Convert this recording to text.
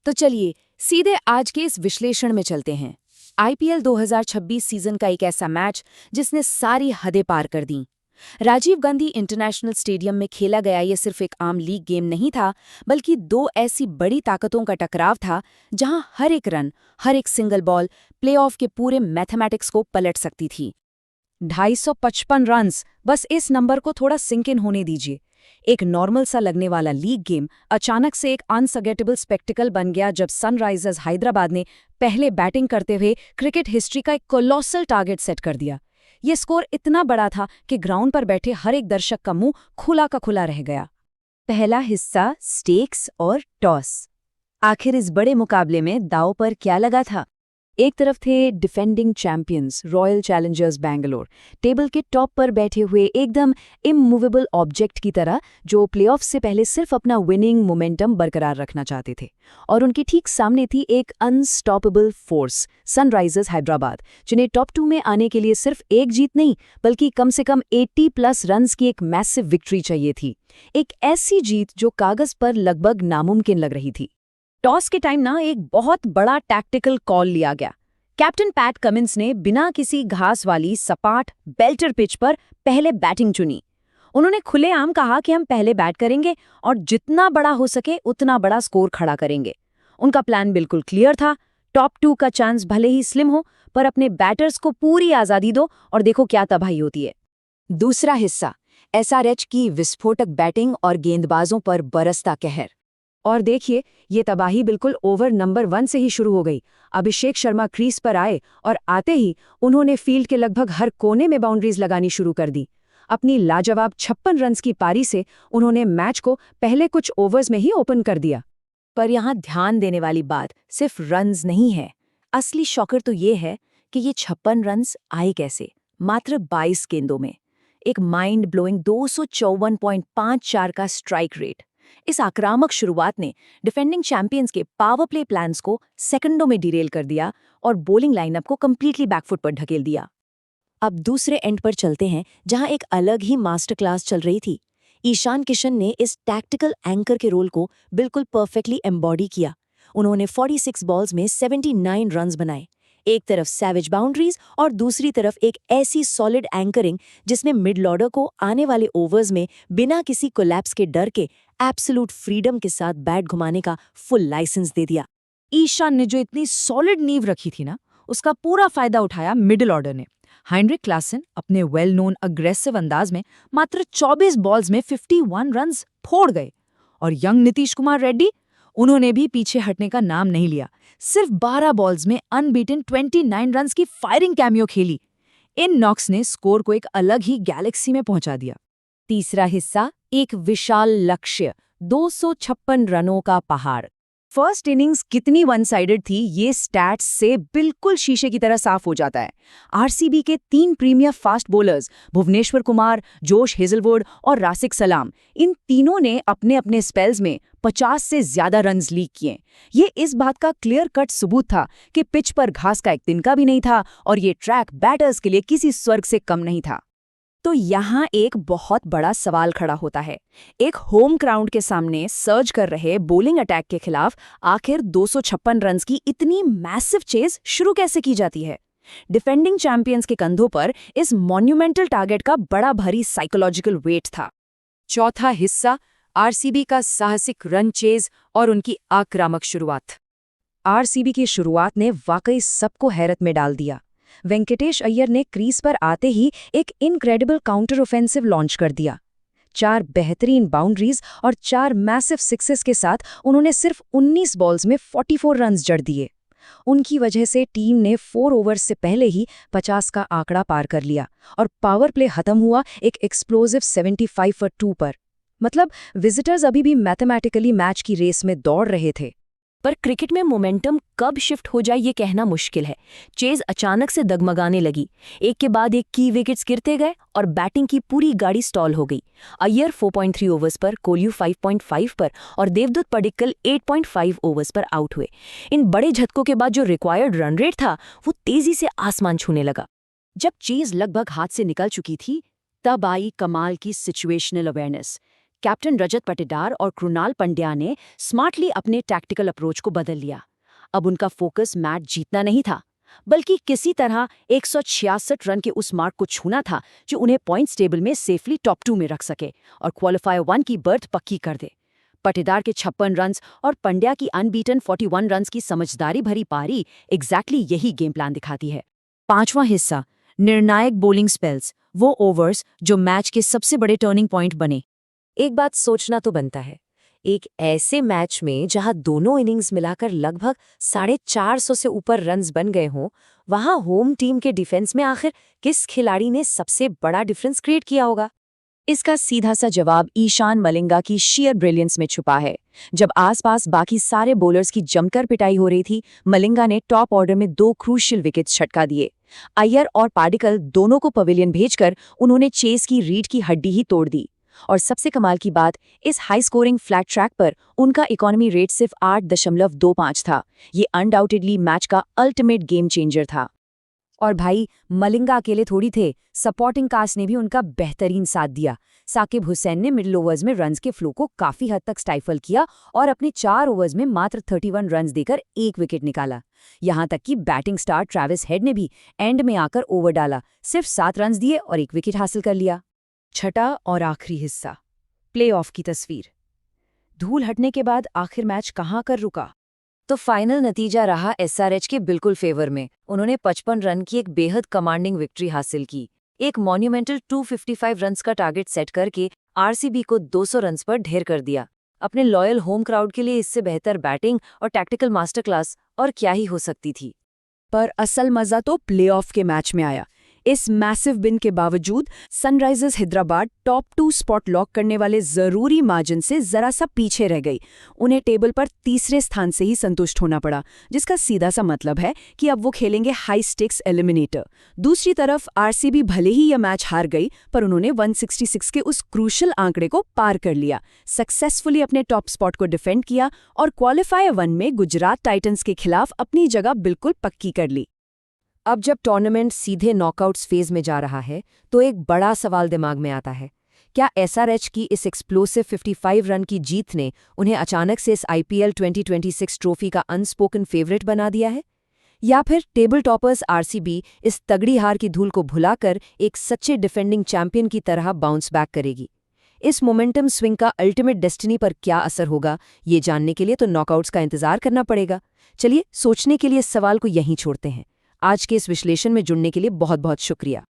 तो चलिए सीधे आज के इस विश्लेषण में चलते हैं। आईपीएल 2026 सीजन का एक ऐसा मैच जिसने सारी हदें पार कर दी। राजीव गांधी इंटरनेशनल स्टेडियम में खेला गया ये सिर्फ एक आम लीग गेम नहीं था, बल्कि दो ऐसी बड़ी ताकतों का टकराव था जहां हर एक रन, हर एक सिंगल बॉल प्लेऑफ के पूरे मैथमेटिक्स को पलट सकती थी। 255 रन्स, बस इस नंबर को थोड़ा सिंक इन होने दीजिए। एक नॉर्मल सा लगने वाला लीग गेम अचानक से एक अनफॉरगेटेबल स्पेक्टिकल बन गया जब सनराइजर्स हैदराबाद ने पहले बैटिंग करते हुए क्रिकेट हिस्ट्री का एक कोलोसल टारगेट सेट कर दिया। ये स्कोर इतना बड़ा था कि ग्राउंड पर बैठे हर एक दर्शक का मुंह खुला का खुला रह गया। पहला हिस्सा स्टेक्स और टॉस। आखिर इस बड़े मुकाबले में दांव पर क्या लगा था? एक तरफ थे defending champions royal Challengers Bangalore, table के टॉप पर बैठे हुए एकदम इमूवेबल ऑब्जेक्ट की तरह जो प्लेऑफ से पहले सिर्फ अपना विनिंग मोमेंटम बरकरार रखना चाहते थे। और उनके ठीक सामने थी एक अनस्टॉपेबल फोर्स, सनराइजर्स हैदराबाद, जिन्हें टॉप 2 में आने के लिए सिर्फ एक जीत नहीं बल्कि कम से कम 80+ रन्स की एक मैसिव विक्ट्री चाहिए थी। एक ऐसी जीत जो कागज पर लगभग नामुमकिन लग रही थी। टॉस के टाइम एक बहुत बड़ा टैक्टिकल कॉल लिया गया। कैप्टन पैट कमिंस ने बिना किसी घास वाली सपाट बेल्टर पिच पर पहले बैटिंग चुनी। उन्होंने खुलेआम कहा कि हम पहले बैट करेंगे और जितना बड़ा हो सके उतना बड़ा स्कोर खड़ा करेंगे। उनका प्लान बिल्कुल क्लियर था। टॉप 2 का चांस भले ही स्लिम हो, पर अपने बैटर्स को पूरी आज़ादी दो और देखो क्या तबाही होती है। दूसरा हिस्सा, एसआरएच की विस्फोटक बैटिंग और गेंदबाजों पर बरसता कहर। और देखिए, ये तबाही बिल्कुल ओवर नंबर 1 से ही शुरू हो गई। अभिषेक शर्मा क्रीज पर आए और आते ही उन्होंने फील्ड के लगभग हर कोने में बाउंड्रीज लगानी शुरू कर दी। अपनी लाजवाब 56 रन्स की पारी से उन्होंने मैच को पहले कुछ ओवर्स में ही ओपन कर दिया। पर यहाँ ध्यान देने वाली बात सिर्फ रन्स नहीं है। असली शॉकर तो ये है कि ये 56 रन्स आए कैसे, मात्र 22 गेंदों में। एक माइंड ब्लोइंग 254.54 का स्ट्राइक रेट। इस आक्रामक शुरुआत ने डिफेंडिंग चैंपियंस के पावर प्ले प्लान्स को सेकंडों में डिरेल कर दिया और बॉलिंग लाइनअप को कंप्लीटली बैकफुट पर ढकेल दिया। अब दूसरे एंड पर चलते हैं, जहां एक अलग ही मास्टर क्लास चल रही थी। ईशान किशन ने इस टैक्टिकल एंकर के रोल को बिल्कुल परफेक्टली एम्बॉडी किया। उन्होंने 46 बॉल्स में 79 रन्स बनाए। एक तरफ सैवेज बाउंड्रीज और दूसरी तरफ एक ऐसी सॉलिड एंकरिंग जिसने मिड ऑर्डर को आने वाले ओवर्स में बिना किसी कोलैप्स के डर के एब्सोल्यूट फ्रीडम के साथ बैट घुमाने का फुल लाइसेंस दे दिया। ईशान ने जो इतनी सॉलिड नींव रखी थी उसका पूरा फायदा उठाया मिडिल ऑर्डर ने। हेनरिक क्लासन अपने वेल नोन अग्रेसिव अंदाज में मात्र 24 बॉल्स में 51 रन्स फोड़ गए। और यंग नीतीश कुमार रेड्डी, उन्होंने भी पीछे हटने का नाम नहीं लिया। सिर्फ 12 बॉल्स में अनबीटन 29 रन्स की फायरिंग कैमियो खेली। इन नॉक्स ने स्कोर को एक अलग ही गैलेक्सी में पहुंचा दिया। तीसरा हिस्सा, एक विशाल लक्ष्य, 256 रनों का पहाड़। फर्स्ट इनिंग्स कितनी वन साइडेड थी ये स्टैट्स से बिल्कुल शीशे की तरह साफ हो जाता है। आरसीबी के 3 premier fast bowlers Bhuvneshwar Kumar, Josh Hazlewood और रासिक सलाम, इन तीनों ने अपने अपने स्पेल्स में 50 से ज्यादा रन्स लीक किए। ये इस बात का क्लियर कट सबूत था कि पिच पर घास का एक तिनका भी नहीं था और ये ट्रैक बैटर्स के लिए किसी स्वर्ग से कम नहीं था। तो यहाँ एक बहुत बड़ा सवाल खड़ा होता है। एक होम क्राउड के सामने सर्ज कर रहे बॉलिंग अटैक के खिलाफ आखिर 256 रन्स की इतनी मैसिव चेज शुरू कैसे की जाती है? डिफेंडिंग चैंपियंस के कंधों पर इस मॉन्यूमेंटल टारगेट का बड़ा भारी साइकोलॉजिकल वेट था। चौथा हिस्सा, आरसीबी का साहसिक रन चेज और उनकी आक्रामक शुरुआत। आरसीबी की शुरुआत ने वाकई सबको हैरत में डाल दिया। वेंकटेश अय्यर ने क्रीज पर आते ही एक इनक्रेडिबल काउंटर ऑफेंसिव लॉन्च कर दिया। 4 बेहतरीन बाउंड्रीज और 4 मैसिव सिक्सेस के साथ उन्होंने सिर्फ 19 बॉल्स में 44 रन्स जड़ दिए। उनकी वजह से टीम ने 4 ओवर्स से पहले ही 50 का आंकड़ा पार कर लिया और पावर प्ले खत्म हुआ एक एक्सप्लोजिव 75 for 2 पर। मतलब विजिटर्स अभी भी मैथमेटिकली मैच की रेस में दौड़ रहे थे। पर क्रिकेट में मोमेंटम कब शिफ्ट हो जाए ये कहना मुश्किल है। चेज अचानक से डगमगाने लगी। एक के बाद एक की विकेट्स गिरते गए और बैटिंग की पूरी गाड़ी स्टॉल हो गई। अय्यर 4.3 ओवर्स पर, कोहली 5.5 पर और देवदत्त पडिक्कल 8.5 ओवर्स पर आउट हुए। इन बड़े झटकों के बाद जो रिक्वायर्ड रन रेट था वो तेजी से आसमान छूने लगा। जब चेज लगभग हाथ से निकल चुकी थी, तब आई कमाल की situational awareness. Captain Rajat Patidar और कृणाल पंड्या ने स्मार्टली अपने टैक्टिकल अप्रोच को बदल लिया। अब उनका फोकस मैच जीतना नहीं था, बल्कि किसी तरह 166 रन के उस मार्क को छूना था जो उन्हें पॉइंट्स टेबल में सेफली टॉप 2 में रख सके और क्वालिफायर 1 की बर्थ पक्की कर दे। पाटीदार के 56 रन्स और पंड्या की अनबीटन 41 रन्स की समझदारी भरी पारी एग्जैक्टली यही गेम प्लान दिखाती है। 5वां हिस्सा, निर्णायक बॉलिंग स्पेल्स, वो ओवर्स जो मैच के सबसे बड़े टर्निंग पॉइंट बने। एक बात सोचना तो बनता है, एक ऐसे मैच में जहां दोनों इनिंग्स मिलाकर लगभग 450 से ऊपर रन्स बन गए हों, वहां होम टीम के डिफेंस में आखिर किस खिलाड़ी ने सबसे बड़ा डिफरेंस क्रिएट किया होगा? इसका सीधा सा जवाब ईशान मलिंगा की शेयर ब्रिलियंस में छुपा है। जब आसपास बाकी सारे बॉलर्स की जमकर पिटाई हो रही थी, मलिंगा ने टॉप ऑर्डर में 2 क्रूशियल विकेट्स छटका दिए। अय्यर और पाडिक्कल दोनों को पवेलियन भेजकर उन्होंने चेस की रीढ़ की हड्डी ही तोड़ दी। और सबसे कमाल की बात, इस हाई स्कोरिंग फ्लैट ट्रैक पर उनका इकोनॉमी रेट सिर्फ 8.25 था। ये अनडाउटेडली मैच का अल्टीमेट गेम चेंजर था। और भाई, मलिंगा अकेले थोड़ी थे, सपोर्टिंग कास्ट ने भी उनका बेहतरीन साथ दिया। साकिब हुसैन ने मिडिल ओवर्स में रन्स के फ्लो को काफी हद तक स्टाइफल किया और अपने 4 ओवर्स में मात्र 31 रन्स देकर 1 विकेट निकाला। यहां तक कि बैटिंग स्टार ट्रेविस हेड ने भी एंड में आकर ओवर डाला, सिर्फ 7 रन्स दिए और 1 विकेट हासिल कर लिया। छठा और आखिरी हिस्सा, प्लेऑफ की तस्वीर। धूल हटने के बाद आखिर मैच कहां कर रुका? तो फाइनल नतीजा रहा एसआरएच के बिल्कुल फेवर में। उन्होंने 55 रन की एक बेहद कमांडिंग विक्ट्री हासिल की। एक मॉन्यूमेंटल 255 रन्स का टारगेट सेट करके आरसीबी को 200 रन्स पर ढेर कर दिया। अपने लॉयल होम क्राउड के लिए इससे बेहतर बैटिंग और टैक्टिकल मास्टर क्लास और क्या ही हो सकती थी। पर असल मजा तो प्लेऑफ के मैच में आया। इस मैसिव विन के बावजूद Sunrisers Hyderabad top 2 spot lock करने वाले जरूरी मार्जिन से जरा सा पीछे रह गई। उन्हें टेबल पर तीसरे स्थान से ही संतुष्ट होना पड़ा, जिसका सीधा सा मतलब है कि अब वो खेलेंगे हाई स्टेक्स एलिमिनेटर। दूसरी तरफ आरसीबी भले ही यह मैच हार गई, पर उन्होंने 166 के उस क्रूशल आंकड़े को पार कर लिया, सक्सेसफुली अपने टॉप स्पॉट को डिफेंड किया और क्वालिफायर 1 में गुजरात टाइटंस के खिलाफ अपनी जगह बिल्कुल पक्की कर ली। अब जब टूर्नामेंट सीधे नॉकआउट्स फेज में जा रहा है, तो एक बड़ा सवाल दिमाग में आता है। क्या एसआरएच की इस एक्सप्लोसिव 55 रन की जीत ने उन्हें अचानक से इस आईपीएल 2026 ट्रॉफी का अनस्पोकन फेवरेट बना दिया है? या फिर टेबल टॉपर्स आरसीबी इस तगड़ी हार की धूल को भुलाकर एक सच्चे डिफेंडिंग चैंपियन की तरह बाउंस बैक करेगी? इस मोमेंटम स्विंग का अल्टीमेट डेस्टिनी पर क्या असर होगा, ये जानने के लिए तो नॉकआउट्स का इंतजार करना पड़ेगा। चलिए, सोचने के लिए इस सवाल को यहीं छोड़ते हैं। आज के इस विश्लेषण में जुड़ने के लिए बहुत बहुत शुक्रिया।